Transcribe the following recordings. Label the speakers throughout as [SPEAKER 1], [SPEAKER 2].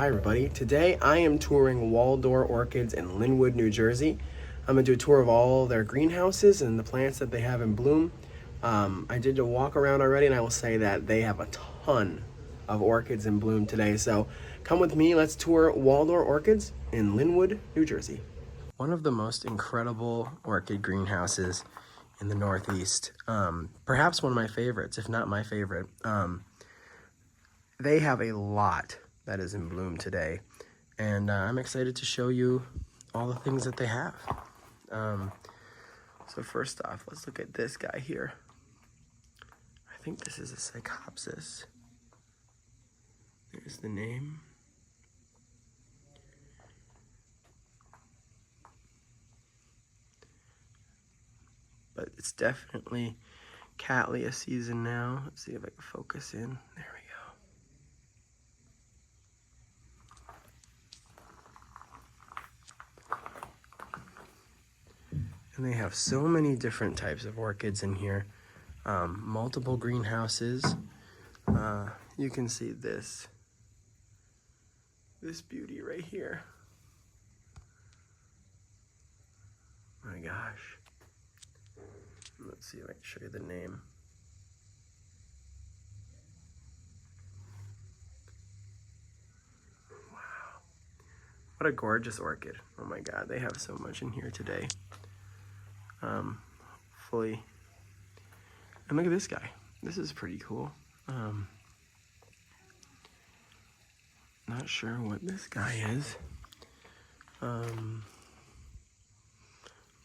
[SPEAKER 1] Hi everybody, today I am touring Waldor Orchids in Linwood, New Jersey. I'm going to do a tour of all their greenhouses and the plants that they have in bloom. I did a walk around already and I will say that they have a ton of orchids in bloom today. So come with me, let's tour Waldor Orchids in Linwood, New Jersey. One of the most incredible orchid greenhouses in the Northeast. Perhaps one of my favorites, if not my favorite. They have a lot that is in bloom today, and I'm excited to show you all the things that they have. So first off, let's look at this guy here. I think this is a Paphiopedilum. There's the name. But it's definitely Cattleya season now. Let's see if I can focus in. There we go. And they have so many different types of orchids in here. Multiple greenhouses. You can see this beauty right here. My gosh. Let's see if I can show you the name. Wow. What a gorgeous orchid. Oh my God, they have so much in here today. Fully. And look at this guy. This is pretty cool. Not sure what this guy is.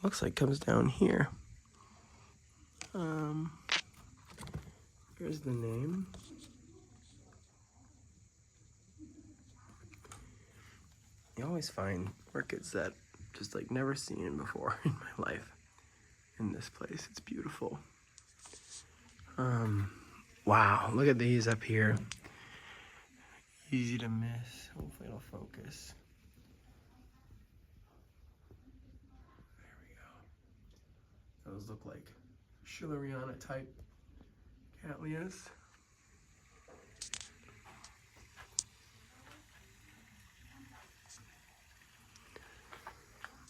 [SPEAKER 1] Looks like comes down here. Here's the name. You always find orchids that just like never seen before in my life in this place. It's beautiful. Wow, look at these up here. Easy to miss. Hopefully it'll focus. There we go. Those look like Schilleriana type Cattleyas.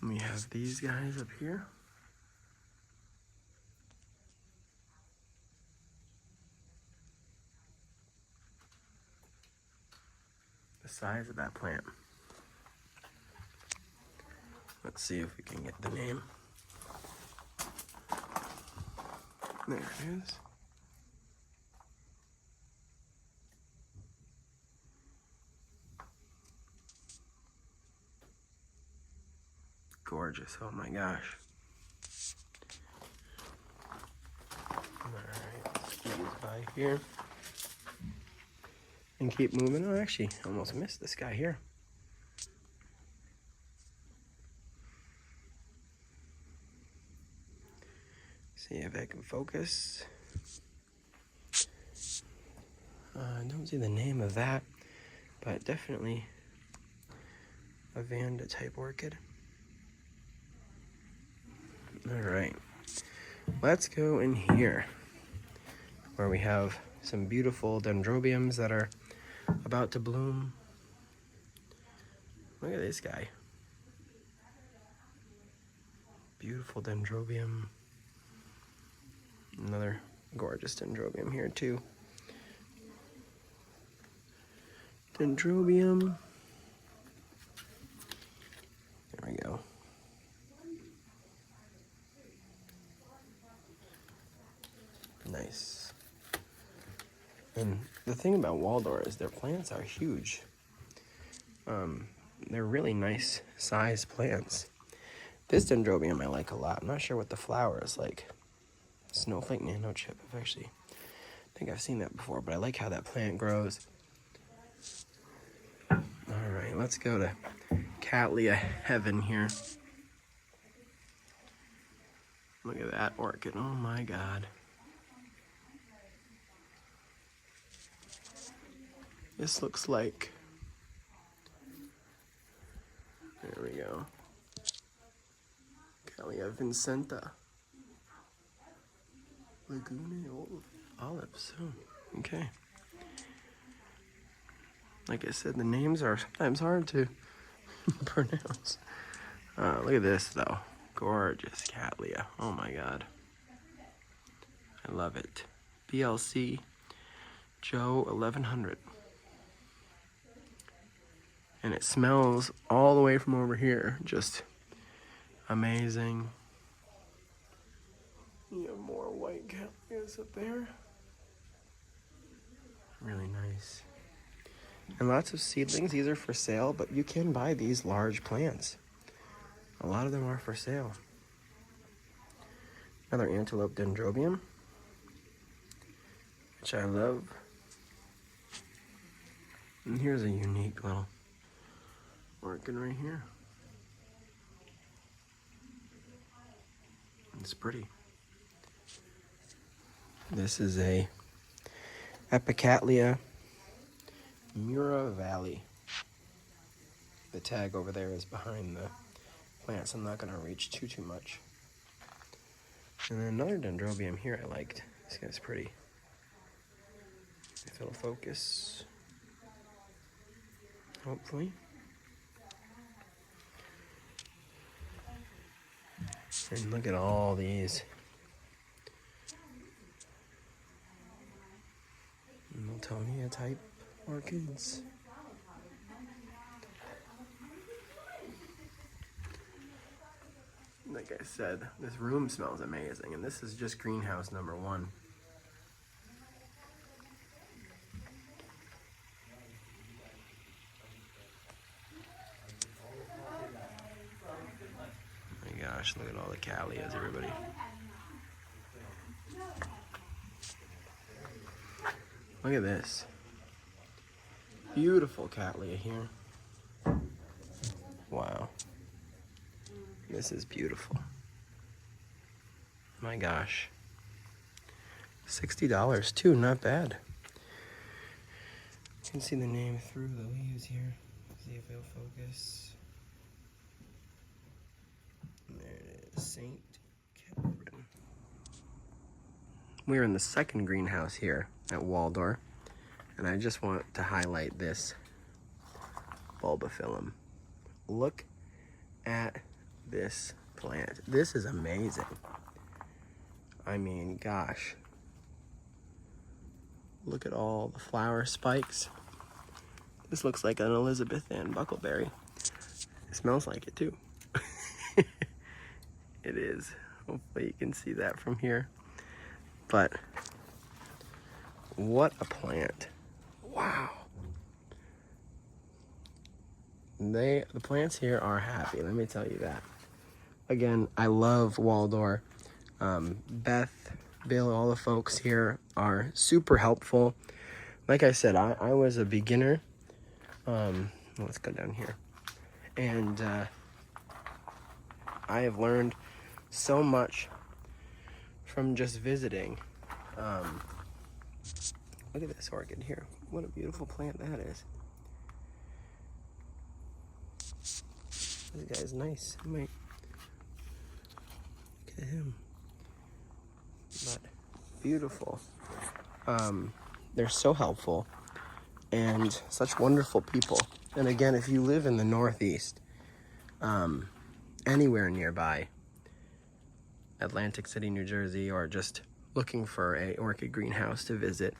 [SPEAKER 1] We have these guys up here. The size of that plant. Let's see if we can get the name. There it is. Gorgeous, oh my gosh. Alright, let's squeeze by here. And keep moving. Oh, actually, almost missed this guy here. See if I can focus. I don't see the name of that, but definitely a Vanda type orchid. Alright, let's go in here where we have some beautiful Dendrobiums that are about to bloom. Look at this guy. Beautiful Dendrobium. Another gorgeous Dendrobium here too. Dendrobium. There we go. Nice. And the thing about Waldor is their plants are huge. They're really nice sized plants. This Dendrobium I like a lot. I'm not sure what the flower is like. Snowflake nano chip. I think I've seen that before, but I like how that plant grows. Alright, let's go to Cattleya heaven here. Look at that orchid. Oh my God. This looks like, there we go, Cattleya vincenta. Laguna olives. Oh, okay. Like I said, the names are sometimes hard to pronounce. Look at this though. Gorgeous Cattleya. Oh my god. I love it. BLC Joe 1100. And it smells all the way from over here. Just amazing. You have more white Cattleyas up there. Really nice. And lots of seedlings. These are for sale, but you can buy these large plants. A lot of them are for sale. Another antelope Dendrobium, which I love. And here's a unique little orchid right here. It's pretty. This is a Epicatleya Mura Valley. The tag over there is behind the plants. I'm not going to reach too much. And then another Dendrobium here I liked. This guy's pretty. If it'll focus. Hopefully. And look at all these. Miltonia type orchids. Like I said, this room smells amazing, and this is just greenhouse number 1. Oh my gosh, look at all the Cattleyas, everybody. Look at this. Beautiful Cattleya here. Wow. This is beautiful. My gosh. $60 too, not bad. You can see the name through the leaves here. See if it'll focus. And there it is, St. Catherine. We're in the second greenhouse here at Waldor, and I just want to highlight this Paphiopedilum. Look at this plant. This is amazing. I mean, gosh. Look at all the flower spikes. This looks like an Elizabethan buckleberry. It smells like it too. It is. Hopefully you can see that from here. But what a plant. Wow. The plants here are happy, let me tell you that. Again, I love Waldor. Beth, Bill, all the folks here are super helpful. Like I said, I was a beginner. Let's go down here. And I have learned so much from just visiting. Look at this orchid here. What a beautiful plant that is. This guy's nice. I might look at him. But beautiful. They're so helpful and such wonderful people. And again, if you live in the Northeast, anywhere nearby, Atlantic City, New Jersey, or just looking for a orchid greenhouse to visit,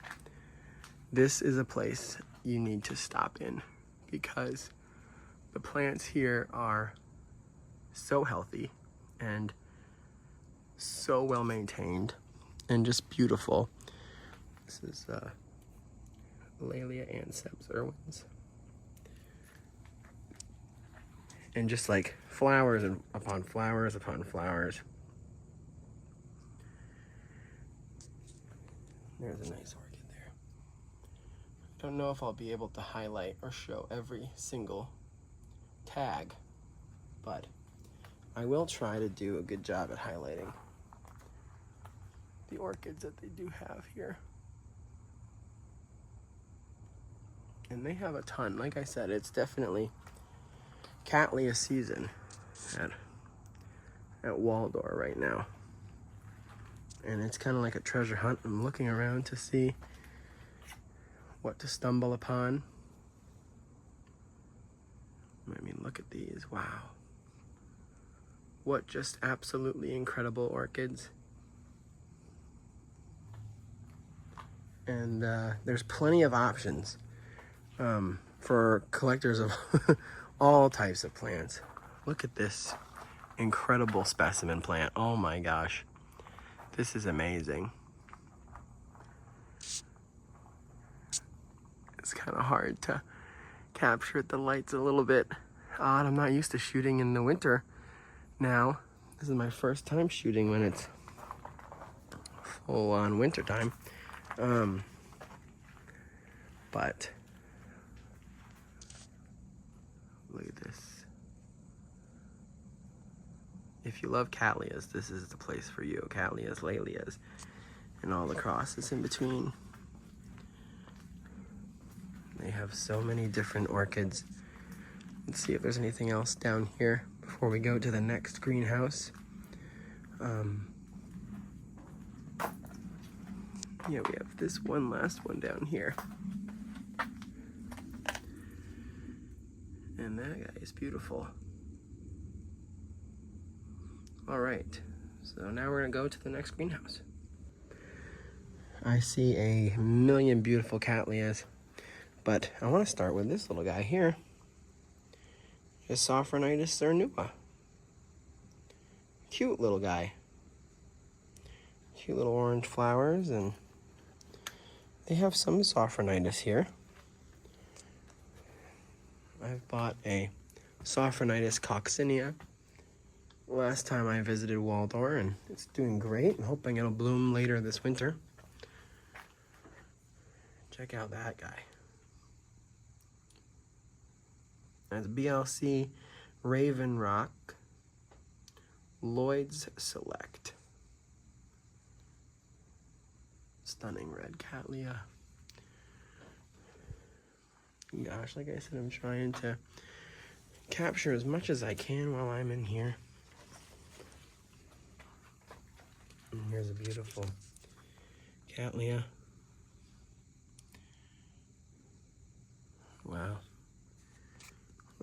[SPEAKER 1] this is a place you need to stop in, because the plants here are so healthy and so well maintained and just beautiful. This is Laelia anceps Irwins. And just like flowers and upon flowers upon flowers. There's a nice orchid there. Don't know if I'll be able to highlight or show every single tag, but I will try to do a good job at highlighting the orchids that they do have here. And they have a ton. Like I said, it's definitely Cattleya season at Waldor right now. And it's kind of like a treasure hunt. I'm looking around to see what to stumble upon. these. Wow. What just absolutely incredible orchids. And there's plenty of options for collectors of all types of plants. Look at this incredible specimen plant. Oh my gosh. This is amazing. It's kind of hard to capture it. The light's a little bit odd. I'm not used to shooting in the winter now. This is my first time shooting when it's full on winter time. But look at this. If you love Cattleyas, this is the place for you. Cattleyas, Lalias, and all the crosses in between. They have so many different orchids. Let's see if there's anything else down here before we go to the next greenhouse. Yeah, we have this one last one down here. And that guy is beautiful. All right, so now we're gonna go to the next greenhouse. I see a million beautiful Cattleyas, but I wanna start with this little guy here. Just Sophronitis cernua. Cute little guy. Cute little orange flowers, and they have some Sophronitis here. I've bought a Sophronitis coccinea last time I visited Waldor, and it's doing great. I'm hoping it'll bloom later this winter. Check out that guy. That's BLC Raven Rock Lloyd's Select. Stunning red Cattleya. Gosh, like I said, I'm trying to capture as much as I can while I'm in here. And here's a beautiful Cattleya. Wow.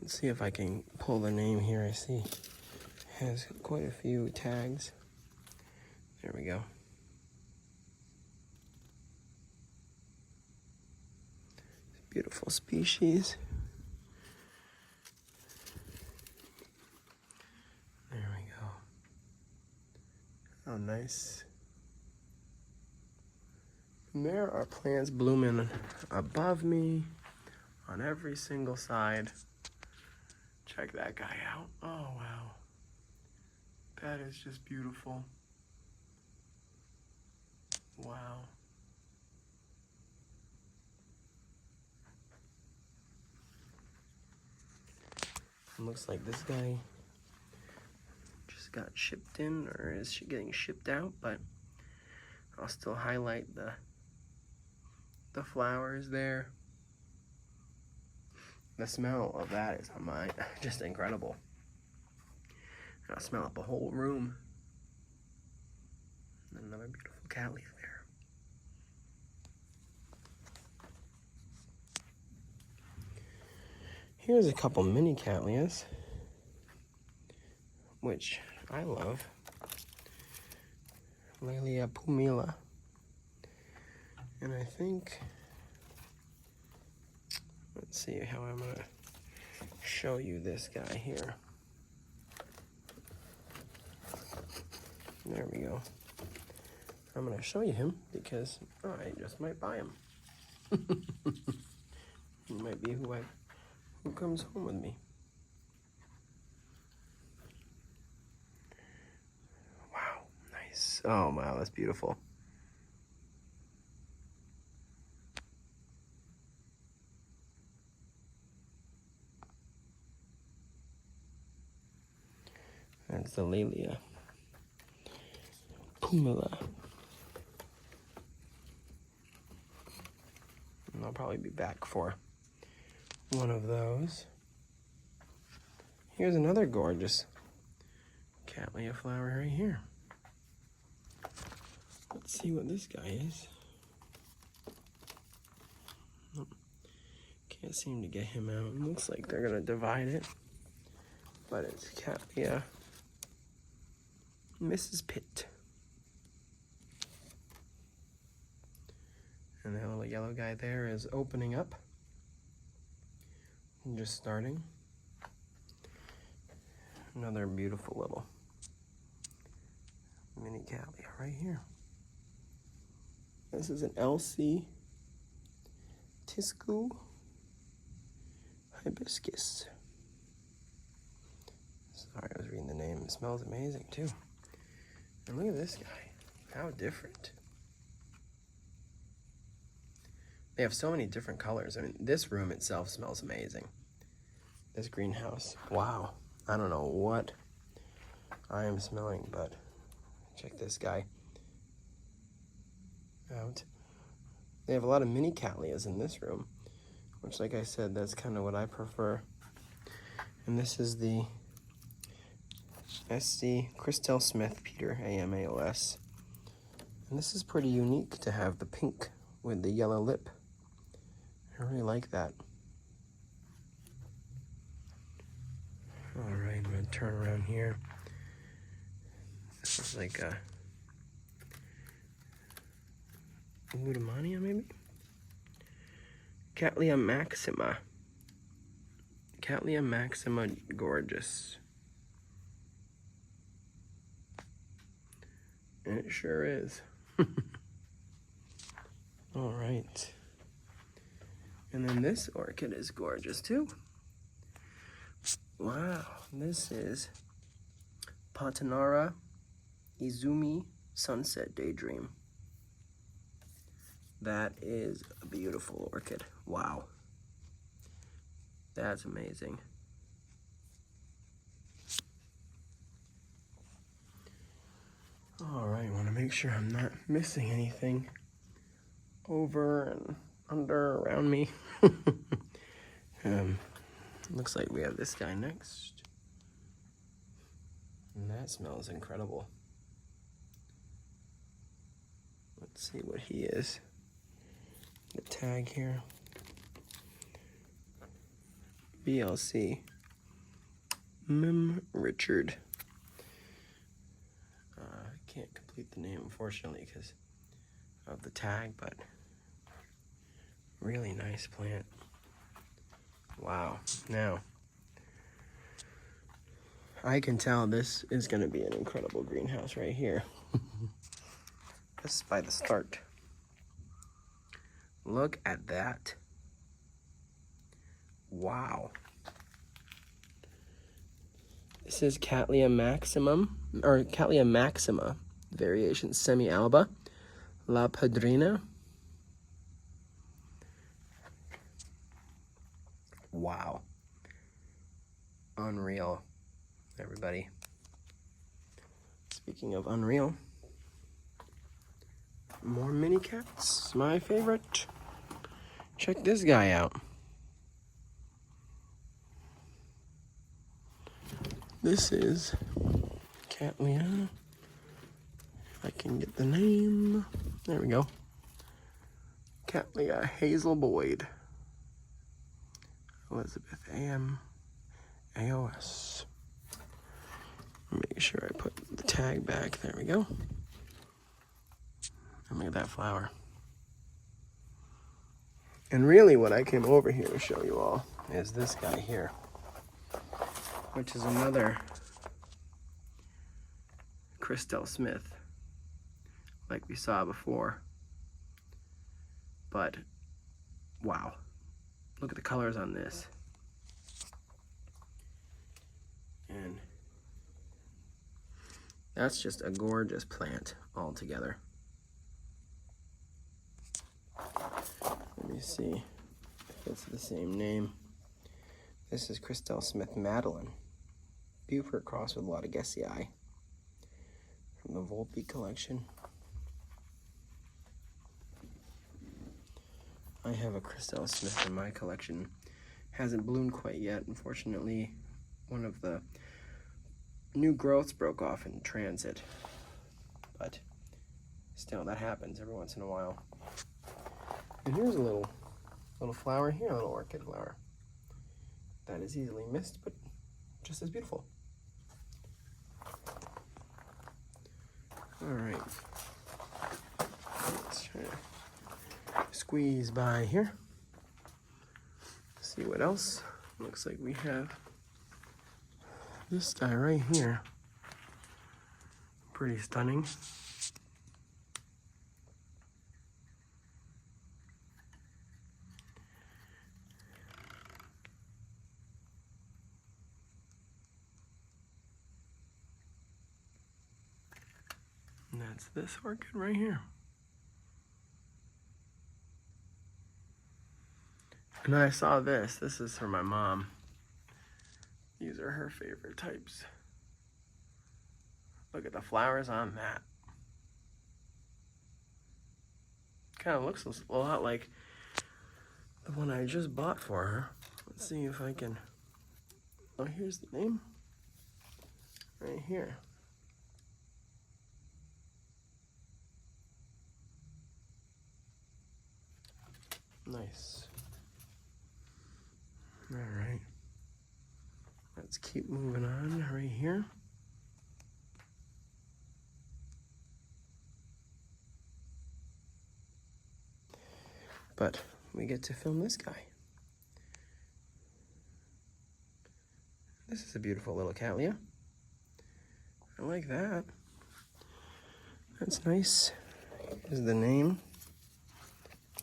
[SPEAKER 1] Let's see if I can pull the name here. I see it has quite a few tags. There we go. Beautiful species. There we go. How nice. And there are plants blooming above me on every single side. Check that guy out. Oh, wow. That is just beautiful. Wow. It looks like this guy just got shipped in, or is she getting shipped out, but I'll still highlight the flowers there. The smell of that is on mine, just incredible. I'll smell up a whole room. And another beautiful Cattleya there. Here's a couple mini Cattleyas, which I love. Laelia pumila. And I think, let's see how I'm gonna show you this guy here. There we go. I'm gonna show you him because I just might buy him. He might be who comes home with me. Wow, nice. Oh wow, that's beautiful. That's the Laelia pumila. And I'll probably be back for one of those. Here's another gorgeous Cattleya flower right here. Let's see what this guy is. Nope. Can't seem to get him out. It looks like they're gonna divide it. but it's Cattleya Mrs. Pitt. And that little yellow guy there is opening up. And just starting. Another beautiful little mini Cattleya right here. This is an LC Tiscu hibiscus. Sorry, I was reading the name. It smells amazing too. And look at this guy. How different. They have so many different colors. I mean, this room itself smells amazing. This greenhouse. Wow. I don't know what I am smelling, but check this guy out. They have a lot of mini Cattleyas in this room, which, like I said, that's kind of what I prefer. And this is the SC Christelle Smith Peter AMAOS. And this is pretty unique to have the pink with the yellow lip. I really like that. All right, I'm gonna turn around here. This is like a Ludemania, maybe? Cattleya maxima. Cattleya maxima gorgeous. And it sure is. All right. And then this orchid is gorgeous too. Wow, this is Patanara Izumi Sunset Daydream. That is a beautiful orchid. Wow. That's amazing. All right, I want to make sure I'm not missing anything over and under around me. Looks like we have this guy next. And that smells incredible. Let's see what he is. The tag here. BLC. Mim Richard. I can't complete the name, unfortunately, because of the tag, but really nice plant. Wow. Now, I can tell this is going to be an incredible greenhouse right here. Just by the start. Look at that. Wow. This is Cattleya maxima variation semi-alba, La Padrina. Wow. Unreal, everybody. Speaking of unreal, more mini cats, my favorite. Check this guy out. This is Cattleya. If I can get the name. There we go. Cattleya Hazel Boyd. Elizabeth A.M. AOS. Make sure I put the tag back. There we go. And look at that flower. And really what I came over here to show you all is this guy here, which is another Christelle Smith, like we saw before. But, wow. Look at the colors on this. And that's just a gorgeous plant altogether. Let me see if it's the same name. This is Christelle Smith Madeline. Beaufort cross with a lot of Gesii from the Volpe collection. I have a Christelle Smith in my collection. Hasn't bloomed quite yet. Unfortunately, one of the new growths broke off in transit. But still, that happens every once in a while. And here's a little flower here, a little orchid flower. That is easily missed, but just as beautiful. All right, let's try to squeeze by here. See what else. Looks like we have this guy right here. Pretty stunning. And that's this orchid right here. And I saw this. This is for my mom. These are her favorite types. Look at the flowers on that. Kind of looks a lot like the one I just bought for her. Let's see if I can. Oh, here's the name. Right here. Nice. All right. Let's keep moving on right here. But we get to film this guy. This is a beautiful little Cattleya. I like that. That's nice. Here's the name.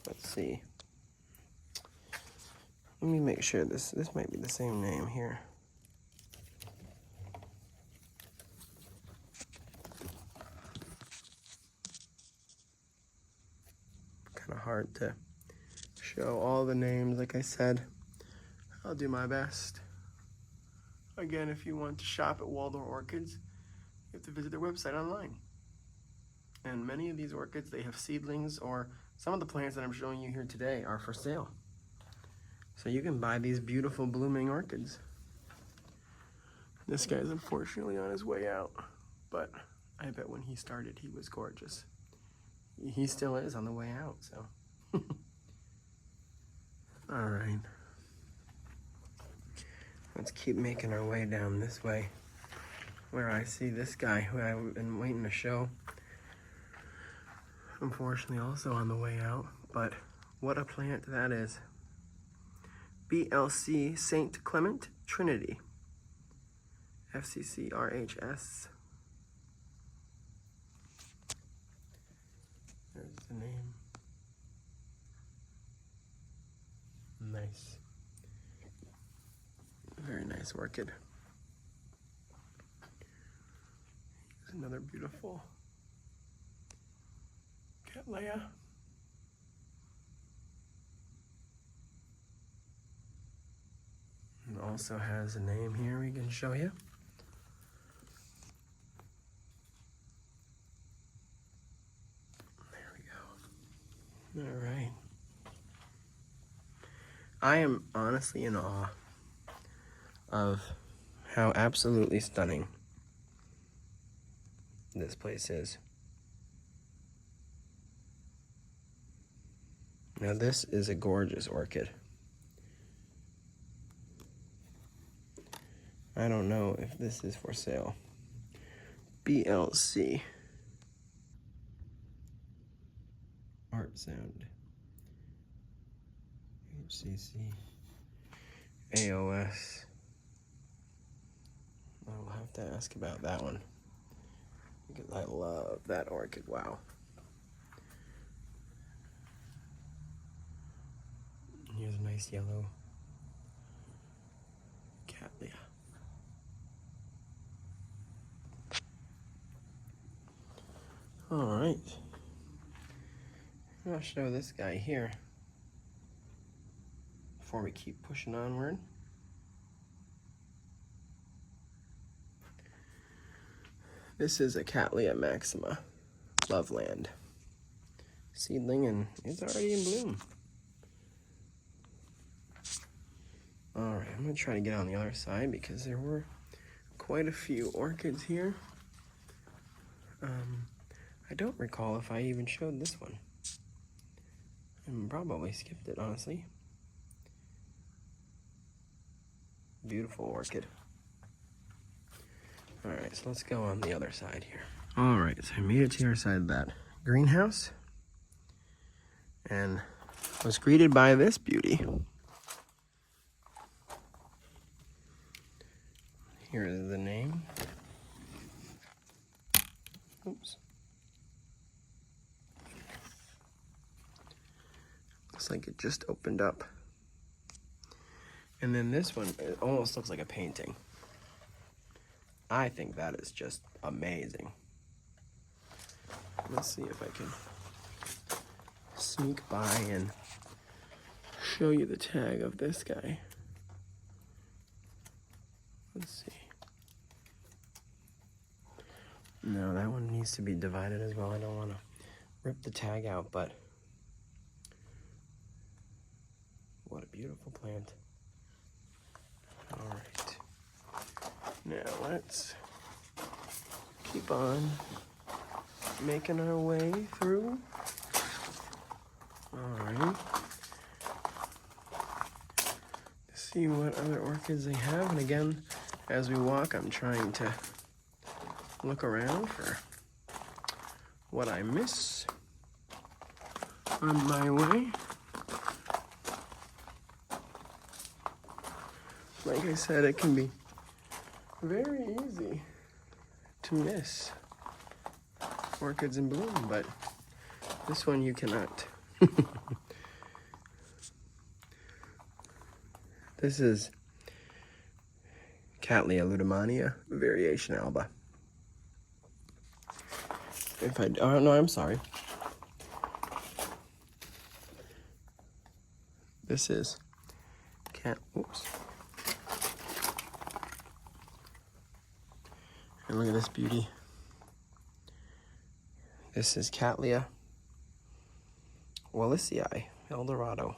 [SPEAKER 1] Let's see. Let me make sure this might be the same name here. Kind of hard to show all the names, like I said. I'll do my best. Again, if you want to shop at Waldor Orchids, you have to visit their website online. And many of these orchids, they have seedlings, or some of the plants that I'm showing you here today are for sale. So you can buy these beautiful blooming orchids. This guy's unfortunately on his way out, but I bet when he started, he was gorgeous. He still is on the way out, so. All right. Let's keep making our way down this way, where I see this guy who I've been waiting to show. Unfortunately, also on the way out, but what a plant that is. BLC St. Clement Trinity. FCCRHS. There's the name. Nice. Very nice orchid. Here's another beautiful Cattleya. And also has a name here we can show you. There we go. All right. I am honestly in awe of how absolutely stunning this place is. Now this is a gorgeous orchid. I don't know if this is for sale. BLC. Art Sound. HCC. AOS. I'll have to ask about that one, because I love that orchid. Wow. Here's a nice yellow Cattleya. All right. I'll show this guy here before we keep pushing onward. This is a Cattleya maxima, Loveland. Seedling, and it's already in bloom. Alright, I'm going to try to get on the other side because there were quite a few orchids here. I don't recall if I even showed this one. I probably skipped it, honestly. Beautiful orchid. All right, so let's go on the other side here. All right, so I made it to your side of that greenhouse and was greeted by this beauty. Here is the name. Oops. Looks like it just opened up. And then this one, it almost looks like a painting. I think that is just amazing. Let's see if I can sneak by and show you the tag of this guy. Let's see. No, that one needs to be divided as well. I don't want to rip the tag out, but what a beautiful plant. All right. Now let's keep on making our way through. Alrighty. See what other orchids they have. And again, as we walk, I'm trying to look around for what I miss on my way. Like I said, it can be very easy to miss orchids in bloom, but this one you cannot. This is Cattleya ludemania, variation alba. Oh no, I'm sorry. This is oops. And look at this beauty. This is Cattleya Wallisii, Eldorado.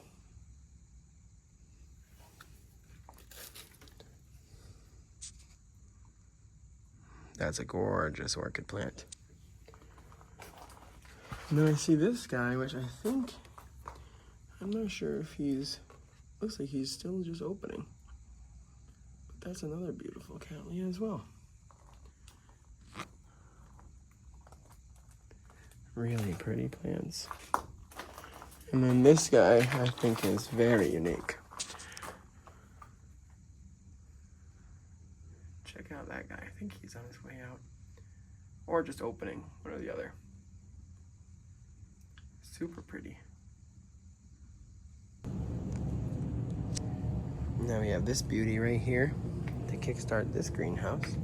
[SPEAKER 1] That's a gorgeous orchid plant. And then I see this guy, which I think, I'm not sure if looks like he's still just opening. But that's another beautiful Cattleya as well. Really pretty plants. And then this guy, I think, is very unique. Check out that guy. I think he's on his way out. Or just opening, one or the other. Super pretty. Now we have this beauty right here to kickstart this greenhouse.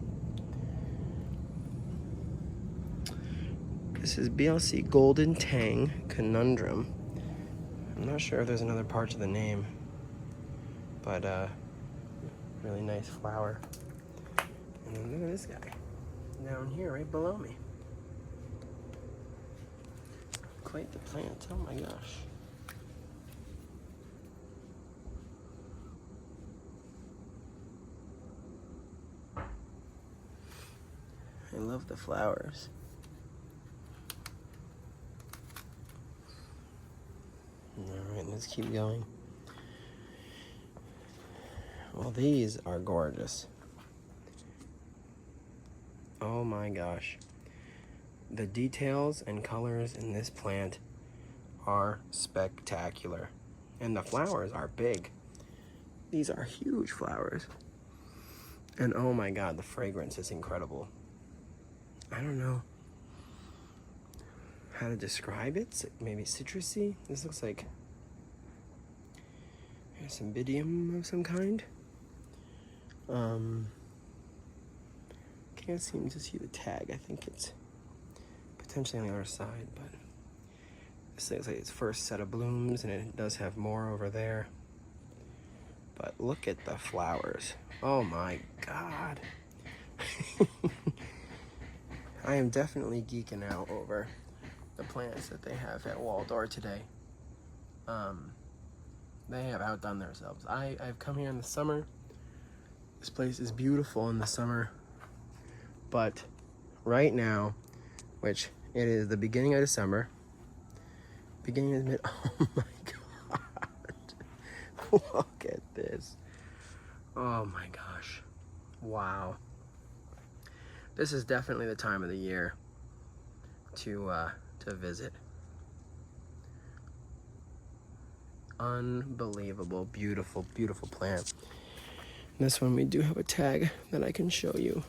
[SPEAKER 1] This is BLC Golden Tang Conundrum. I'm not sure if there's another part to the name, but really nice flower. And then look at this guy down here right below me. Quite the plant, oh my gosh. I love the flowers. Alright, let's keep going. Well, these are gorgeous. Oh my gosh. The details and colors in this plant are spectacular. And the flowers are big. These are huge flowers. And oh my god, the fragrance is incredible. I don't know how to describe it. Maybe citrusy. This looks like a Cymbidium of some kind. Can't seem to see the tag. I think it's potentially on the other side, but this looks like its first set of blooms, and it does have more over there. But look at the flowers. Oh my god. I am definitely geeking out over the plants that they have at Waldor today. They have outdone themselves. I've come here in the summer. This place is beautiful in the summer. But right now, which it is the beginning of December, beginning of mid, oh my god. Look at this. Oh my gosh. Wow. this is definitely the time of the year to visit. Unbelievable, beautiful, beautiful plant. This one we do have a tag that I can show you.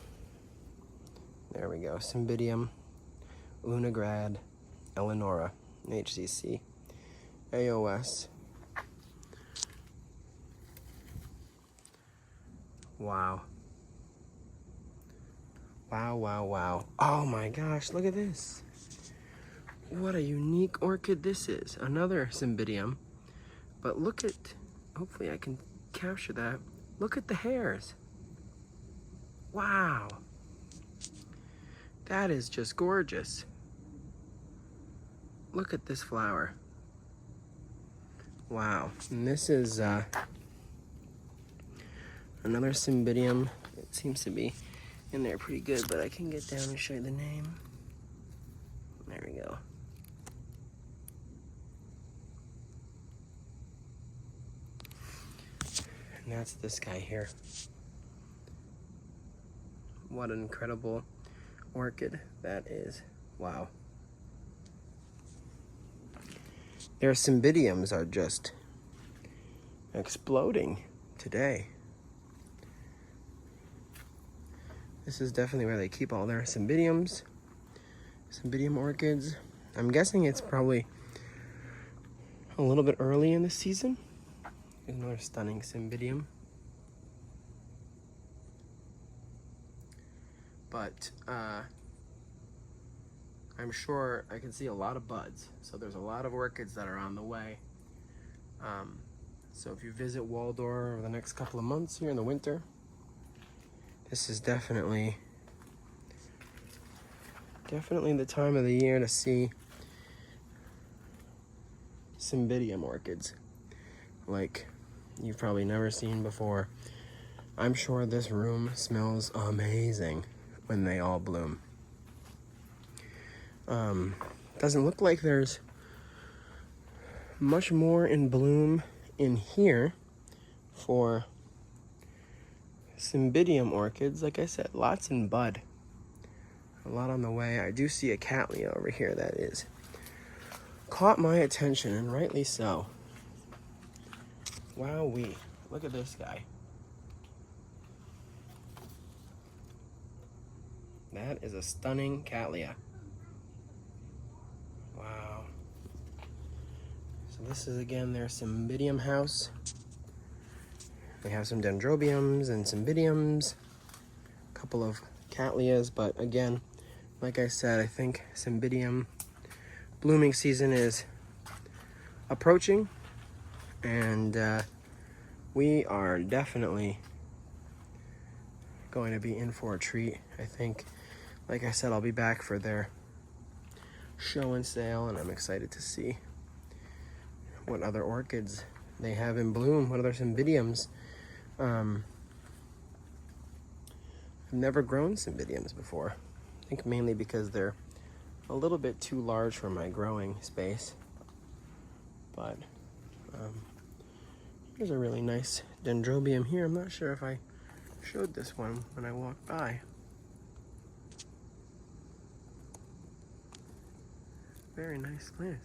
[SPEAKER 1] There we go, Cymbidium, Lunagrad, Eleonora, HCC, AOS. Wow. Wow, wow, wow. Oh my gosh, look at this. What a unique orchid this is. Another Cymbidium. But look at, hopefully I can capture that. Look at the hairs. Wow. That is just gorgeous. Look at this flower. Wow. And this is another Cymbidium. It seems to be in there pretty good, but I can get down and show you the name. There we go. And that's this guy here. What an incredible orchid that is. Wow. Their Cymbidiums are just exploding today. This is definitely where they keep all their Cymbidiums, Cymbidium orchids. I'm guessing it's probably a little bit early in the season. Here's another stunning Cymbidium. But I'm sure I can see a lot of buds. So there's a lot of orchids that are on the way. So if you visit Waldor over the next couple of months here in the winter, this is definitely the time of the year to see Cymbidium orchids like you've probably never seen before. I'm sure this room smells amazing when they all bloom. Doesn't look like there's much more in bloom in here for Cymbidium orchids. Like I said, lots in bud. A lot on the way. I do see a Cattleya over here that is caught my attention, and rightly so. Wowee. Look at this guy. That is a stunning Cattleya. Wow. So this is again their Cymbidium house. They have some Dendrobiums and Cymbidiums, a couple of Cattleyas, but again, like I said, I think Cymbidium blooming season is approaching, and we are definitely going to be in for a treat. I think, like I said, I'll be back for their show and sale, and I'm excited to see what other orchids they have in bloom, what other Cymbidiums. I've never grown Cymbidiums before. I think mainly because they're a little bit too large for my growing space. But here's a really nice Dendrobium here. I'm not sure if I showed this one when I walked by. Very nice plant.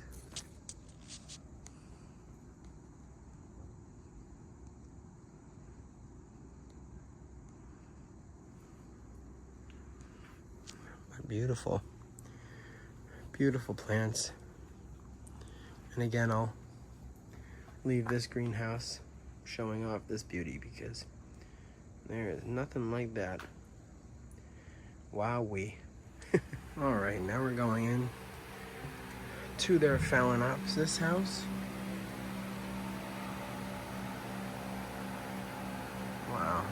[SPEAKER 1] Beautiful, beautiful plants. And again, I'll leave this greenhouse showing off this beauty because there is nothing like that. Wowee. All right, now we're going in to their Phalaenopsis house. Wow.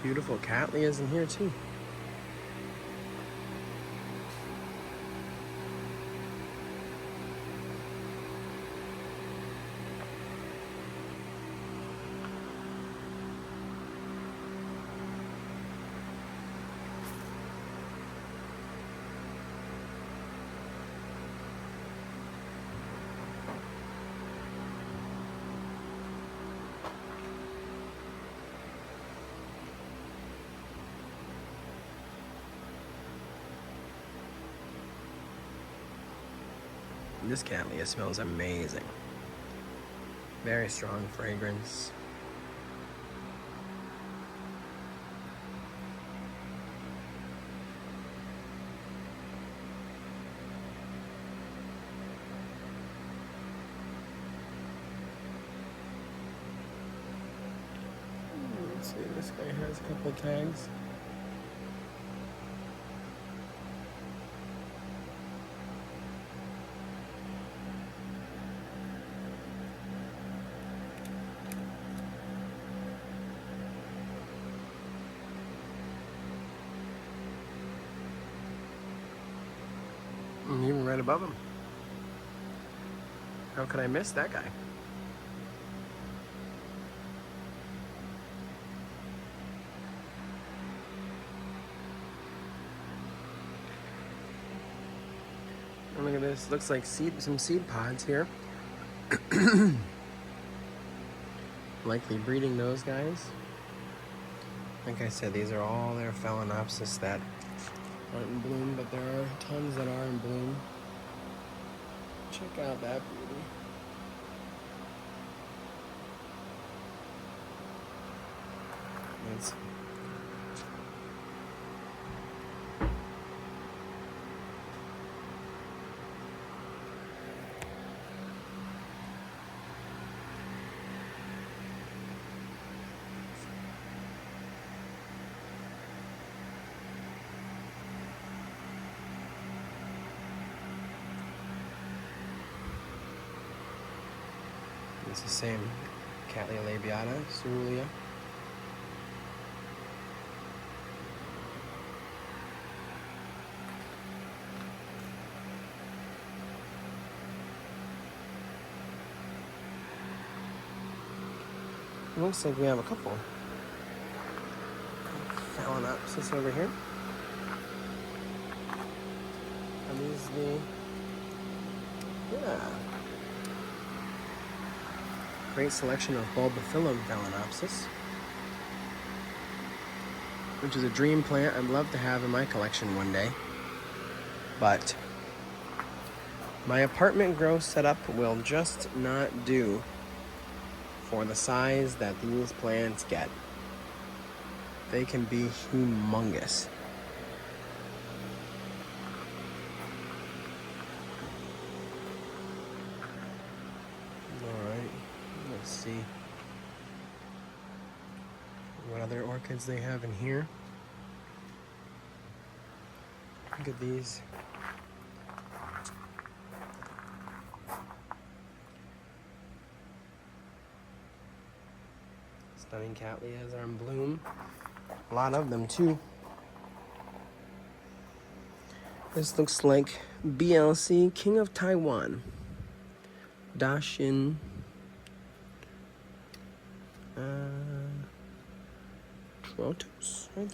[SPEAKER 1] Beautiful Cattleyas in here too. This Cattleya smells amazing. Very strong fragrance. Let's see, this guy has a couple of tags. And even right above him. How could I miss that guy? And look at this. Looks like some seed pods here. Likely breeding those guys. Like I said, these are all their Phalaenopsis that aren't in bloom, but there are tons that are in bloom. Check out that beauty. It's the same Cattleya labiata, cerulean. It looks like we have a couple. Phalaenopsis over here. Are these the... Yeah. Great selection of Bulbophyllum Phalaenopsis, which is a dream plant I'd love to have in my collection one day. But my apartment grow setup will just not do for the size that these plants get. They can be humongous. Let's see what other orchids they have in here. Look at these. Stunning Cattleyas are in bloom. A lot of them too. This looks like BLC King of Taiwan. Dashin Trotos, I think,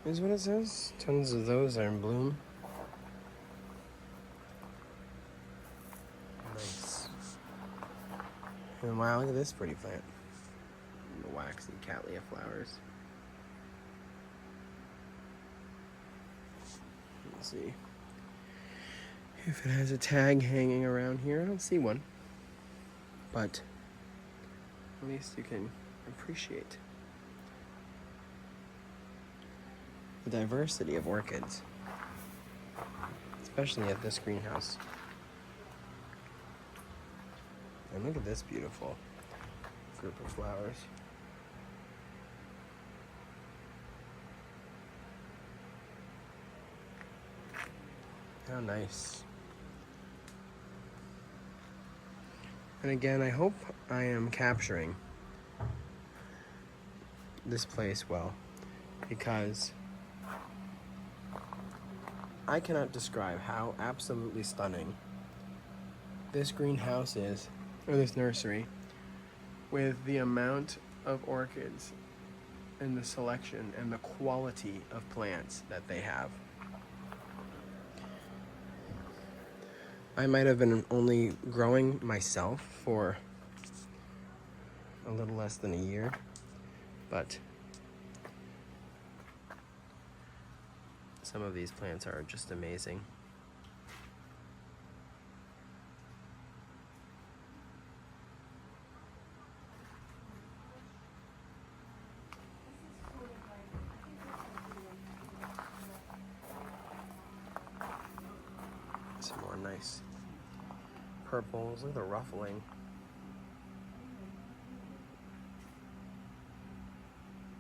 [SPEAKER 1] is what it says. Tons of those are in bloom. Nice. And wow, look at this pretty plant. The waxy Cattleya flowers. Let's see if it has a tag hanging around here. I don't see one, but at least you can appreciate the diversity of orchids, especially at this greenhouse. And look at this beautiful group of flowers. How nice. And again, I hope I am capturing this place well, because I cannot describe how absolutely stunning this greenhouse is, or this nursery, with the amount of orchids and the selection and the quality of plants that they have. I might have been only growing myself for a little less than a year, but some of these plants are just amazing. some nice purples. Look at the ruffling.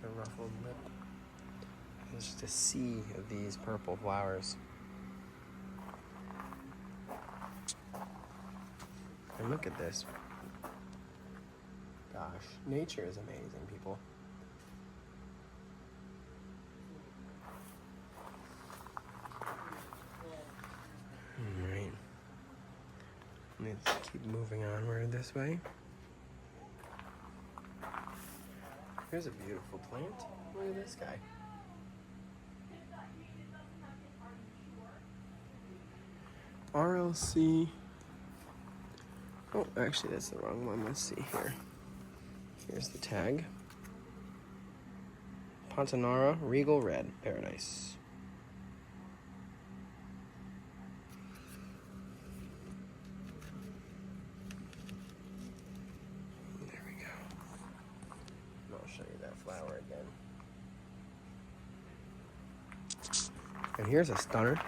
[SPEAKER 1] The ruffled lip. There's just a sea of these purple flowers. And look at this. Gosh, nature is amazing, people. Alright. Let's keep moving onward this way. Here's a beautiful plant. Look at this guy. RLC. Oh, actually, that's the wrong one. Let's see here. Here's the tag. Pontanara Regal Red Paradise. There we go. And I'll show you that flower again. And here's a stunner.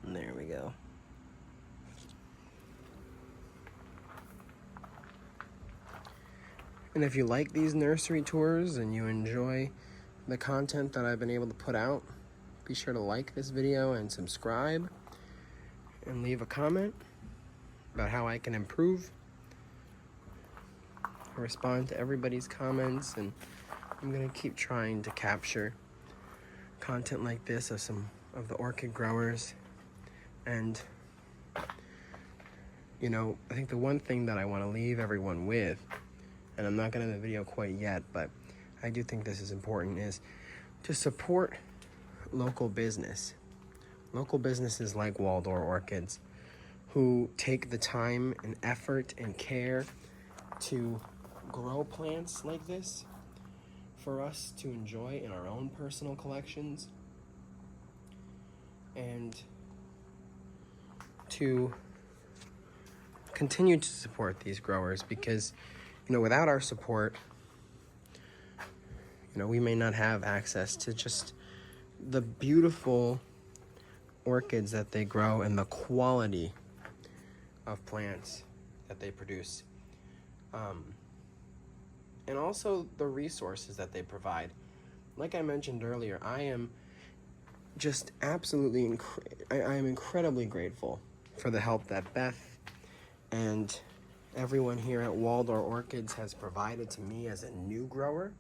[SPEAKER 1] There we go. And if you like these nursery tours and you enjoy the content that I've been able to put out, be sure to like this video and subscribe and leave a comment about how I can improve. I respond to everybody's comments, and I'm going to keep trying to capture content like this of some of the orchid growers. And, you know, I think the one thing that I want to leave everyone with, and I'm not going to end the video quite yet, but I do think this is important, is to support local business. Local businesses like Waldor Orchids, who take the time and effort and care to grow plants like this for us to enjoy in our own personal collections, and to continue to support these growers, because, you know, without our support, you know, we may not have access to just the beautiful orchids that they grow and the quality of plants that they produce. And also the resources that they provide. Like I mentioned earlier, I am just absolutely, I am incredibly grateful for the help that Beth and everyone here at Waldor Orchids has provided to me as a new grower.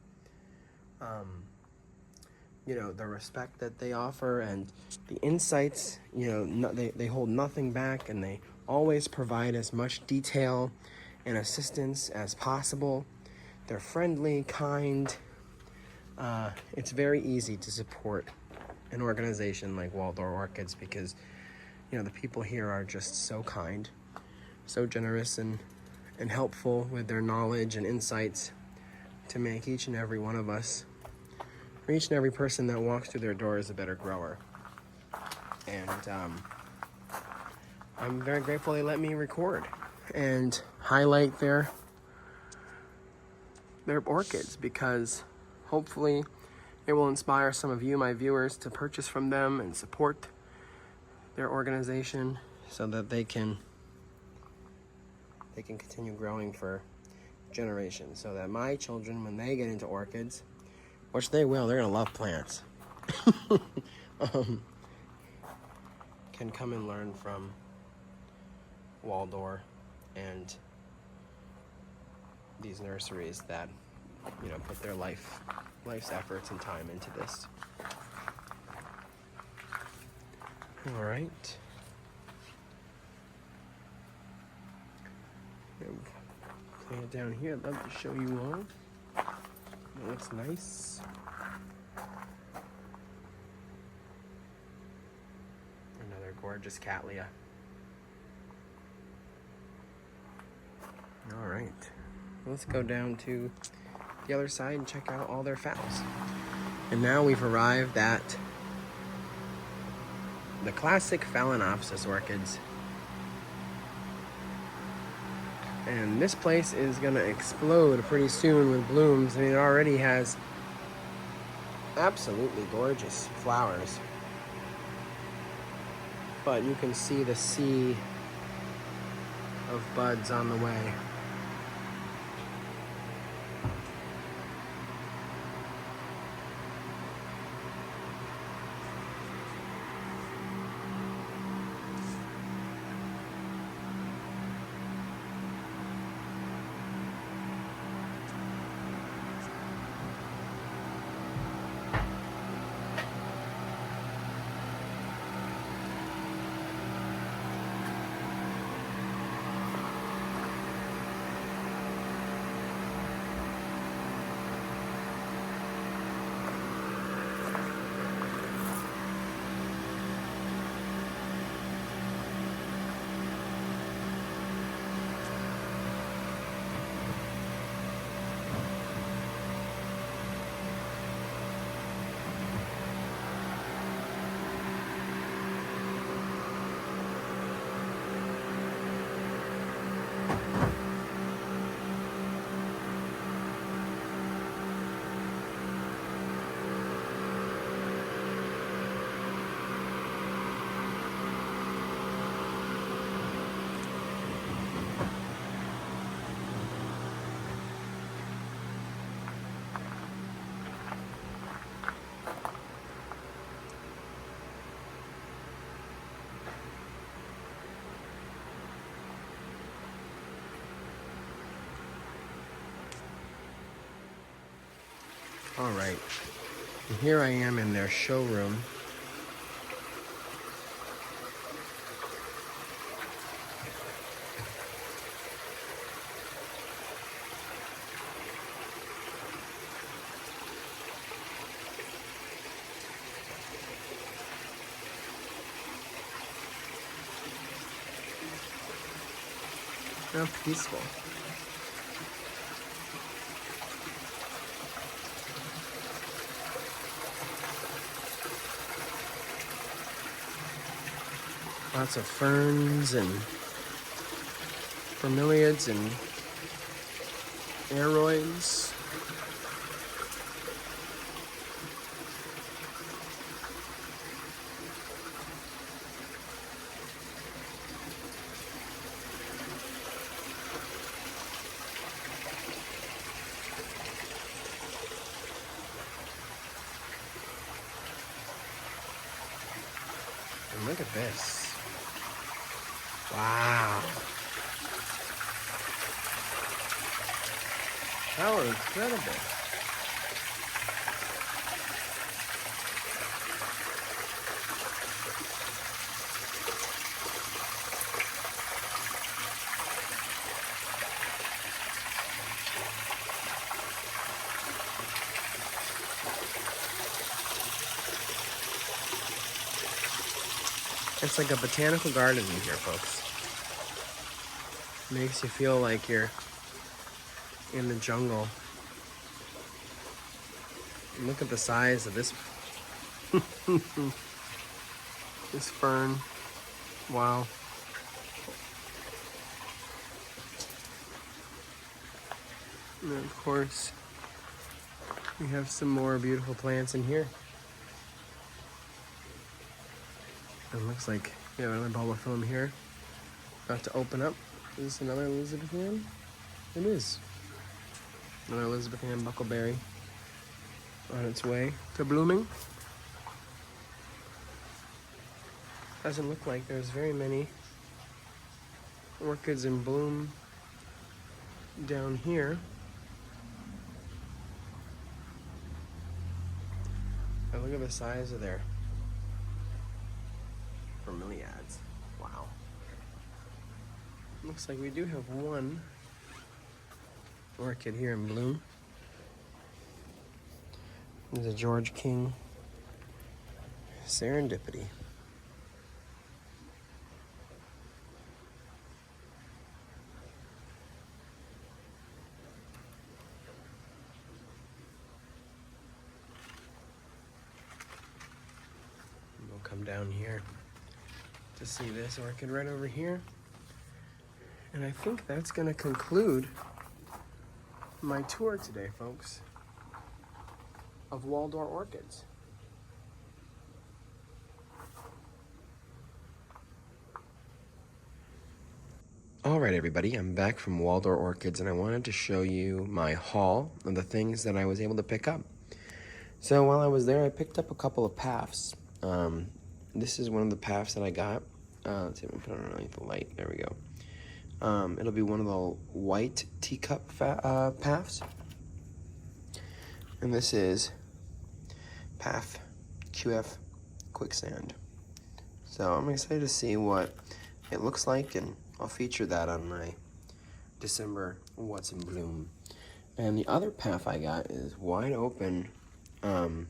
[SPEAKER 1] You know, the respect that they offer and the insights, you know, they hold nothing back, and they always provide as much detail and assistance as possible. They're friendly, kind. It's very easy to support an organization like Waldor Orchids because, you know, the people here are just so kind, so generous and helpful with their knowledge and insights to make each and every one of us, or each and every person that walks through their doors, a better grower. And I'm very grateful they let me record and highlight their orchids, because hopefully it will inspire some of you, my viewers, to purchase from them and support their organization so that they can continue growing for generations, so that my children, when they get into orchids, which they will, they're gonna love plants, can come and learn from Waldor and these nurseries that, you know, put their life's efforts and time into this. All right. Plant down here. I'd love to show you all. It looks nice. Another gorgeous Cattleya. All right. Let's go down to the other side and check out all their phals. And now we've arrived at the classic Phalaenopsis orchids. And this place is gonna explode pretty soon with blooms. I mean, it already has absolutely gorgeous flowers. But you can see the sea of buds on the way. All right, and here I am in their showroom. How peaceful. Lots of ferns and bromeliads and aeroids. And look at this. Wow. How incredible. It's like a botanical garden in here, folks. Makes you feel like you're in the jungle. And look at the size of this this fern. Wow. And then of course we have some more beautiful plants in here. It looks like we have another bulbophyllum here. About to open up. Is this another Elizabethan? It is. Another Elizabethan buckleberry on its way to blooming. Doesn't look like there's very many orchids in bloom down here. And look at the size of their bromeliads. Wow. Looks like we do have one orchid here in bloom. There's a George King Serendipity. We'll come down here. to see this orchid right over here. And I think that's going to conclude my tour today, folks, of Waldor Orchids. Alright everybody, I'm back from Waldor Orchids and I wanted to show you my haul of the things that I was able to pick up. So while I was there, I picked up a couple of paphs. This is one of the paphs that I got. Let's see if I can put it underneath the light. There we go. It'll be one of the white teacup paphs. And this is Paph QF Quicksand. So I'm excited to see what it looks like, and I'll feature that on my December What's in Bloom. And the other paph I got is wide open, and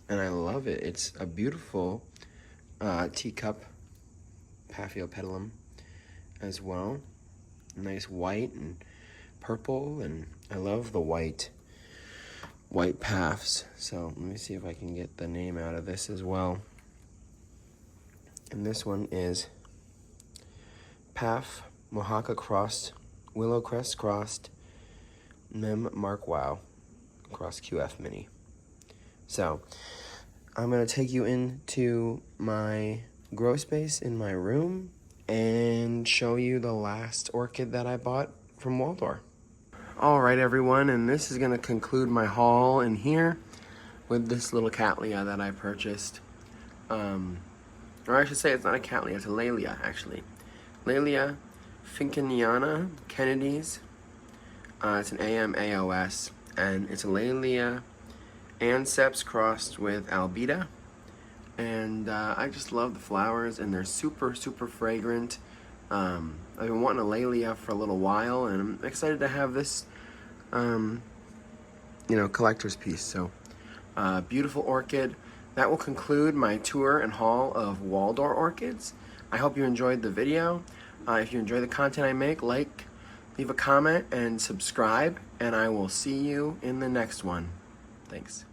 [SPEAKER 1] I love it. It's a beautiful teacup Paphiopedilum as well. Nice white and purple, and I love the white paphs. So let me see if I can get the name out of this as well. And this one is Paph Mohaka crossed, Willow Crest crossed, Mem Mark Wow cross QF Mini. So I'm going to take you into my grow space in my room and show you the last orchid that I bought from Waldor. Alright everyone, and this is going to conclude my haul in here with this little Cattleya that I purchased. Or I should say it's not a Cattleya, it's a Laelia actually. Laelia Finkeniana Kennedy's. It's an AMAOS, and it's a Laelia Anceps crossed with Albida. And I just love the flowers, and they're super, super fragrant. I've been wanting a Laelia for a little while, and I'm excited to have this, collector's piece. So, beautiful orchid. That will conclude my tour and haul of Waldor Orchids. I hope you enjoyed the video. If you enjoy the content I make, leave a comment, and subscribe, and I will see you in the next one. Thanks.